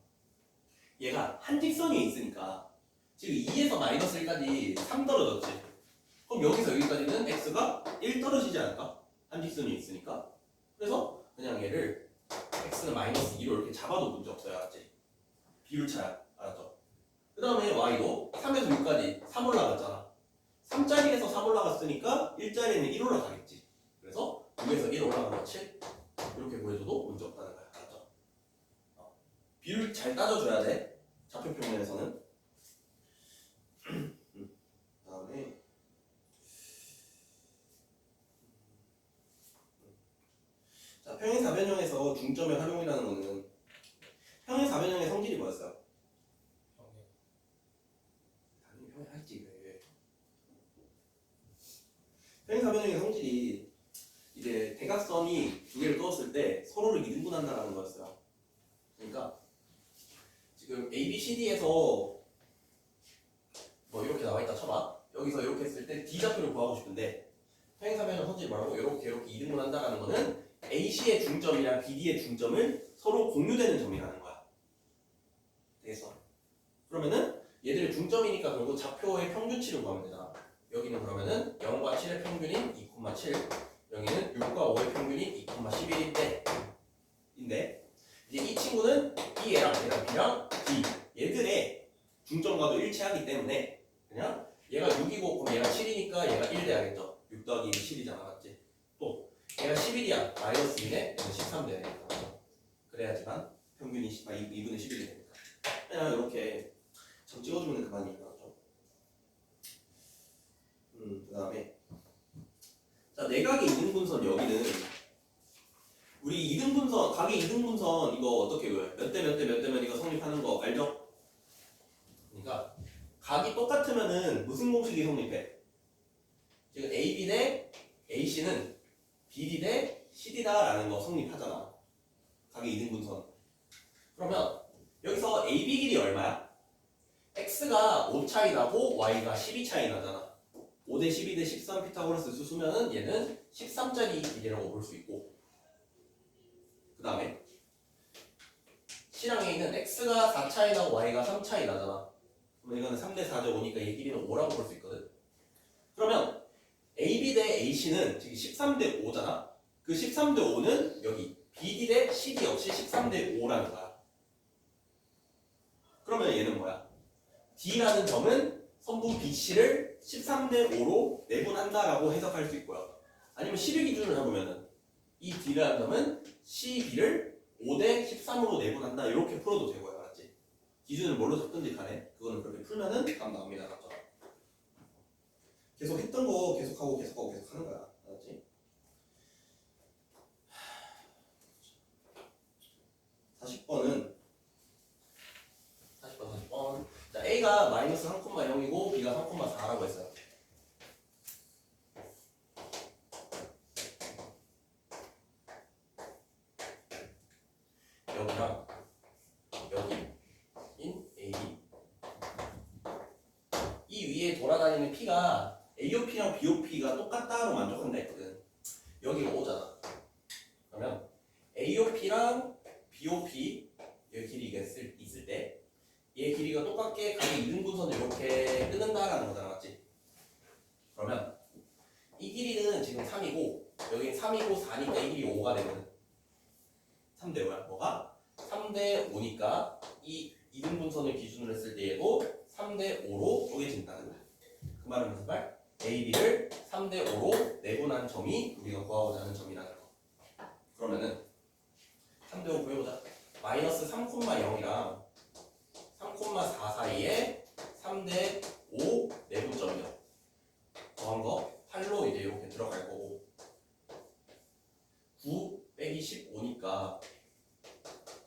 얘가 한 직선이 있으니까 지금 2에서 마이너스 1까지 3 떨어졌지. 그럼 여기서 여기까지는 x가 1 떨어지지 않을까? 한 직선이 있으니까. 그래서 그냥 얘를 x는 마이너스 2로 이렇게 잡아도 문제 없어요. 알았지? 비율차야. 알았죠? 그 다음에 y도 3에서 6까지 3 올라갔잖아. 3짜리에서 3 올라갔으니까 1짜리는 1 올라가겠지. 그래서 6에서 1 올라가는 거 7. 이렇게 구해줘도 문제 없다는 거야. 알았죠? 비율 잘 따져줘야 돼. 좌표 표면에서는. 중점의 활용이라는 거는 평행 사변형의 성질이 뭐였어요? 당연히 평행하겠지 그래. 평행 사변형의 성질이 이제 대각선이 두 개를 그었을 때 서로를 이등분한다라는 거였어요. 그러니까 지금 ABCD에서 뭐 이렇게 나와 있다 쳐봐. 여기서 이렇게 했을 때 D좌표를 구하고 싶은데 평행사변형 성질이 뭐라고? 이렇게 이등분한다라는 거는 AC의 중점이랑 BD의 중점을 서로 공유되는 점이라는 거야. 되겠어? 그러면은 얘들의 중점이니까 결국 좌표의 평균치를 구하면 되잖아. 여기는 그러면은 0과 7의 평균인 2,7, 여기는 6과 5의 평균인 2,11인데 이제 이 친구는 이 얘랑 B랑 D 얘들의 중점과도 일치하기 때문에 그냥 얘가 6이고 그럼 얘가 7이니까 얘가 1 돼야겠죠. 6 더하기 1이 7이잖아, 맞지? 또 얘가 11이야. 마이너스 2네 얘는 13 돼야 되니까. 그래야지만 평균이 2분의 11이 되니까. 그냥 이렇게 점 찍어주면 그만이니까. 그 다음에 자, 내각의 이등분선 여기는 우리 이등분선, 각의 이등분선 이거 어떻게 그래? 몇 대 몇 대 몇 대면 이거 성립하는 거 알죠? 그러니까 각이 똑같으면은 무슨 공식이 성립해? 지금 AB 대 AC는 BD 대 CD다라는 거 성립하잖아. 각의 이등분선. 그러면 여기서 AB 길이 얼마야? X가 5 차이 나고 Y가 12 차이 나잖아. 5대 12 대 13 피타고라스 수수면은 얘는 13짜리 길이라고 볼 수 있고, 그 다음에 C랑 A는 X가 4 차이 나고 Y가 3 차이 나잖아. 그러면 이거는 3대 4대 5니까 얘 길이는 5라고 볼 수 있거든. 그러면 AB 대 AC는 지금 13대 5잖아. 그 13대 5는 여기 BD 대 CD 역시 13대 5라는 거야. 그러면 얘는 뭐야? D라는 점은 선분 BC를 13대 5로 내분한다라고 해석할 수 있고요. 아니면 10의 기준을 잡으면은 이 D라는 점은 CB를 5대 13으로 내분한다 이렇게 풀어도 되고요. 알았지? 기준을 뭘로 잡든지 간에 그거는 그렇게 풀면은 답 나옵니다. 맞죠? 계속 했던 거 계속하고 하는 거야. 알았지? 40번은 자, A가 마이너스 3,0이고 B가 3,4라고 했어요. 여기랑 여기인 A, 이 위에 돌아다니는 P가 AOP랑 BOP가 똑같다로 만족한다 했거든. 여기가 5잖아. 그러면 AOP랑 BOP 여기 길이가 있을 때 얘 길이가 똑같게 각의 이등분선을 이렇게 끊는다라는 거잖아, 맞지? 그러면 이 길이는 지금 3이고 여기 3이고 4니까 이 길이 5가 되거든. 3대 5야. 뭐가? 3대 5니까 이 이등분선을 기준으로 했을 때 얘도 3대 5로 쪼개진다는 거야. 그 말은 무슨 말? AB를 3대 5로 내분한 점이 우리가 구하고자 하는 점이라는 거. 그러면은 3대 5 구해보자. 마이너스 3,0이랑 3,4 사이에 3대 5 내분점이죠. 더한 거 8로 이제 이렇게 들어갈 거고 9 빼기 15니까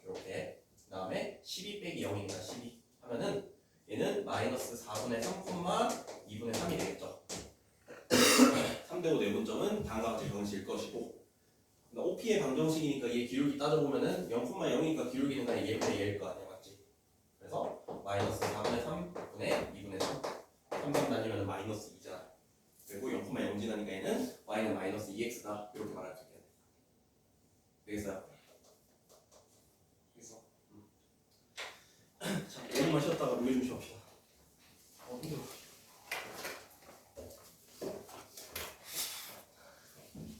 이렇게 그 다음에 12 빼기 0이니까 12 하면은 얘는 마이너스 4분의 3,2분의 3이 되겠죠. 3대 5 내분점은 다음과 같이 정식일 것이고 OP의 방정식이니까 얘 기울기 따져보면은 0,0이니까 기울기는 그냥 얘분의 얘일 거 아니야, 맞지? 그래서 마이너스 4분의 3분의 2분의 3 3번 다니면 마이너스 2잖아. 그리고 0,0 지나니까 얘는 y는 마이너스 2x다 이렇게 말할 수 있겠네. 되겠어요? 되겠어? 자, 5분만 쉬었다가 로이 좀 쉬어봅시다.